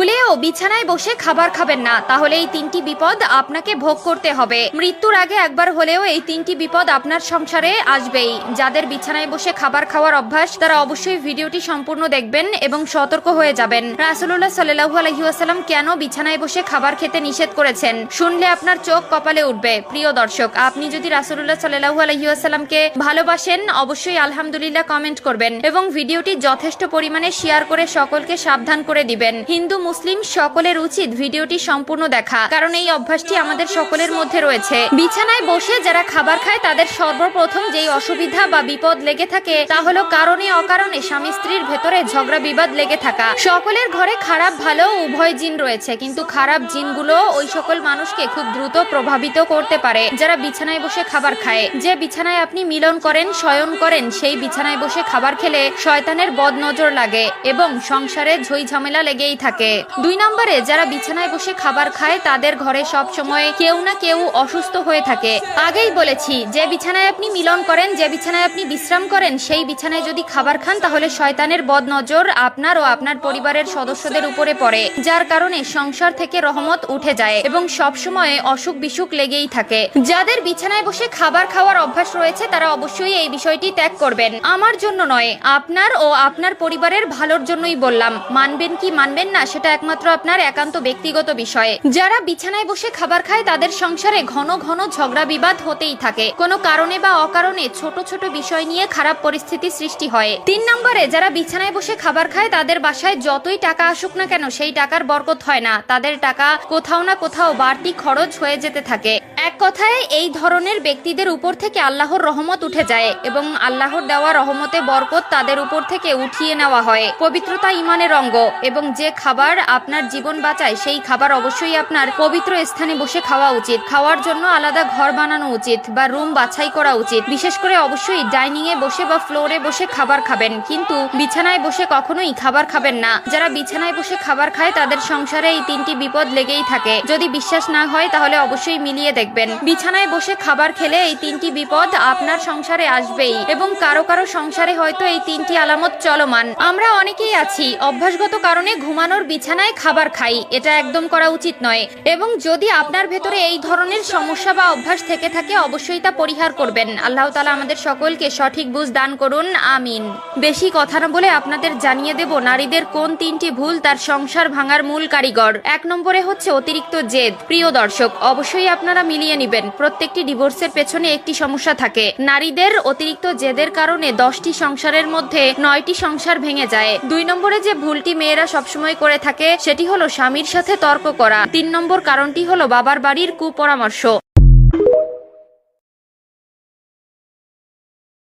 ভুলেও বিছানায় বসে খাবার খাবেন না, তাহলে এই তিনটি বিপদ আপনাকে ভোগ করতে হবে। মৃত্যুর আগে একবার হলেও এই তিনটি বিপদ আপনার সংসারে আসবেই। যাদের বিছানায় বসে খাবার খাওয়ার অভ্যাস তারা অবশ্যই ভিডিওটি সম্পূর্ণ দেখবেন এবং সতর্ক হয়ে যাবেন। রাসূলুল্লাহ সাল্লাল্লাহু আলাইহি ওয়াসাল্লাম কেন বিছানায় বসে খাবার খেতে নিষেধ করেছেন, শুনলে আপনার চোখ কপালে উঠবে। প্রিয় দর্শক, আপনি যদি রাসূলুল্লাহ সাল্লাল্লাহু আলাইহি ওয়াসাল্লামকে ভালোবাসেন অবশ্যই আলহামদুলিল্লাহ কমেন্ট করবেন এবং ভিডিওটি যথেষ্ট পরিমাণে শেয়ার করে সকলকে সাবধান করে দিবেন। হিন্দু মুসলিম সকলের উচিত ভিডিওটি সম্পূর্ণ দেখা, কারণ এই অভ্যাসটি আমাদের সকলের মধ্যে রয়েছে। বিছানায় বসে যারা খাবার খায় তাদের সর্বপ্রথম যেই অসুবিধা বা বিপদ লেগে থাকে তা হলো কারণে অকারণে স্বামী স্ত্রীর ভেতরে ঝগড়া বিবাদ লেগে থাকা। সকলের ঘরে খারাপ ভালো উভয় জিন রয়েছে, কিন্তু খারাপ জিনগুলো ওই সকল মানুষকে খুব দ্রুত প্রভাবিত করতে পারে যারা বিছানায় বসে খাবার খায়। যে বিছানায় আপনি মিলন করেন, শয়ন করেন, সেই বিছানায় বসে খাবার খেলে শয়তানের বদনজর লাগে এবং সংসারে ঝই ঝামেলা লেগেই থাকে। 2 নম্বরে যারা বিছানায় বসে খাবার খায় তাদের ঘরে সব সময় কেউ না কেউ অসুস্থ হয়ে থাকে। আগেই বলেছি, যে বিছানায় আপনি মিলন করেন, যে বিছানায় আপনি বিশ্রাম করেন, সেই বিছানায় যদি খাবার খান তাহলে শয়তানের বদনজর আপনার ও আপনার পরিবারের সদস্যদের উপরে পড়ে, যার কারণে সংসার থেকে রহমত উঠে যায় এবং সব সময় অসুখ বিসুখ লেগেই থাকে। যাদের বিছানায় বসে খাবার খাওয়ার অভ্যাস রয়েছে তারা অবশ্যই এই বিষয়টি ত্যাগ করবেন। আমার জন্য নয়, আপনার ও আপনার পরিবারের ভালোর জন্যই বললাম। মানবেন কি মানবেন না সেটা একমাত্র আপনার একান্ত ব্যক্তিগত বিষয়। যারা বিছানায় বসে খাবার খায় তাদের সংসারে ঘন ঘন ঝগড়া বিবাদ হতেই থাকে। কোনো কারণে বা অকারণে ছোট ছোট বিষয় নিয়ে খারাপ পরিস্থিতি সৃষ্টি হয়। 3 নম্বরে যারা বিছানায় বসে খাবার খায় তাদের বাসায় যতই টাকা আসুক না কেন সেই টাকার বরকত হয় না। তাদের টাকা কোথাও না কোথাও বাড়তি খরচ হয়ে যেতে থাকে। এক কথায় এই ধরনের ব্যক্তিদের উপর থেকে আল্লাহর রহমত উঠে যায় এবং আল্লাহর দেওয়া রহমতে বরকত তাদের উপর থেকে উঠিয়ে নেওয়া হয়। পবিত্রতা ইমানের অঙ্গ এবং যে খাবার আপনার জীবন বাঁচায় সেই খাবার অবশ্যই আপনার পবিত্র স্থানে বসে খাওয়া উচিত। খাওয়ার জন্য আলাদা ঘর বানানো উচিত বা রুম বাছাই করা উচিত। বিশেষ করে অবশ্যই ডাইনিং এ বসে বা ফ্লোরে বসে খাবার খাবেন, কিন্তু বিছানায় বসে কখনোই খাবার খাবেন না। যারা বিছানায় বসে খাবার খায় তাদের সংসারে এই 3টি বিপদ লেগেই থাকে। যদি বিশ্বাস না হয় তাহলে অবশ্যই মিলিয়ে দেখবেন। বিছানায় বসে খাবার খেলে এই 3টি বিপদ আপনার সংসারে আসবেই এবং কারো কারো সংসারে হয়তো এই 3টি আলামত চলমান। আমরা অনেকেই আছি অভ্যাসগত কারণে ঘুমানোর বিছানায় খাবার খাই, এটা একদম করা উচিত নয় এবং যদি আপনার ভেতরে এই ধরনের সমস্যা বা অভ্যাস থেকে থাকে অবশ্যই তা পরিহার করবেন। আল্লাহ তাআলা আমাদের সকলকে সঠিক বুঝ দান করুন, আমিন। বেশি কথা না বলে আপনাদের জানিয়ে দেব নারীদের কোন 3টি ভুল তার সংসার ভাঙার মূল কারিগর। 1 নম্বরে হচ্ছে অতিরিক্ত জেদ। প্রিয় দর্শক, অবশ্যই আপনারা মিলিয়ে নেবেন, প্রত্যেকটি ডিভোর্সের পেছনে একটি সমস্যা থাকে। নারীদের অতিরিক্ত জেদের কারণে 10টি সংসারের মধ্যে 9টি সংসার ভেঙে যায়। 2 নম্বরে যে ভুলটি মেয়েরা সবসময় করে থাকে সেটি হলো স্বামীর সাথে তর্ক করা। 3 নম্বর কারণটি হলো বাবার বাড়ির কুপরামর্শ।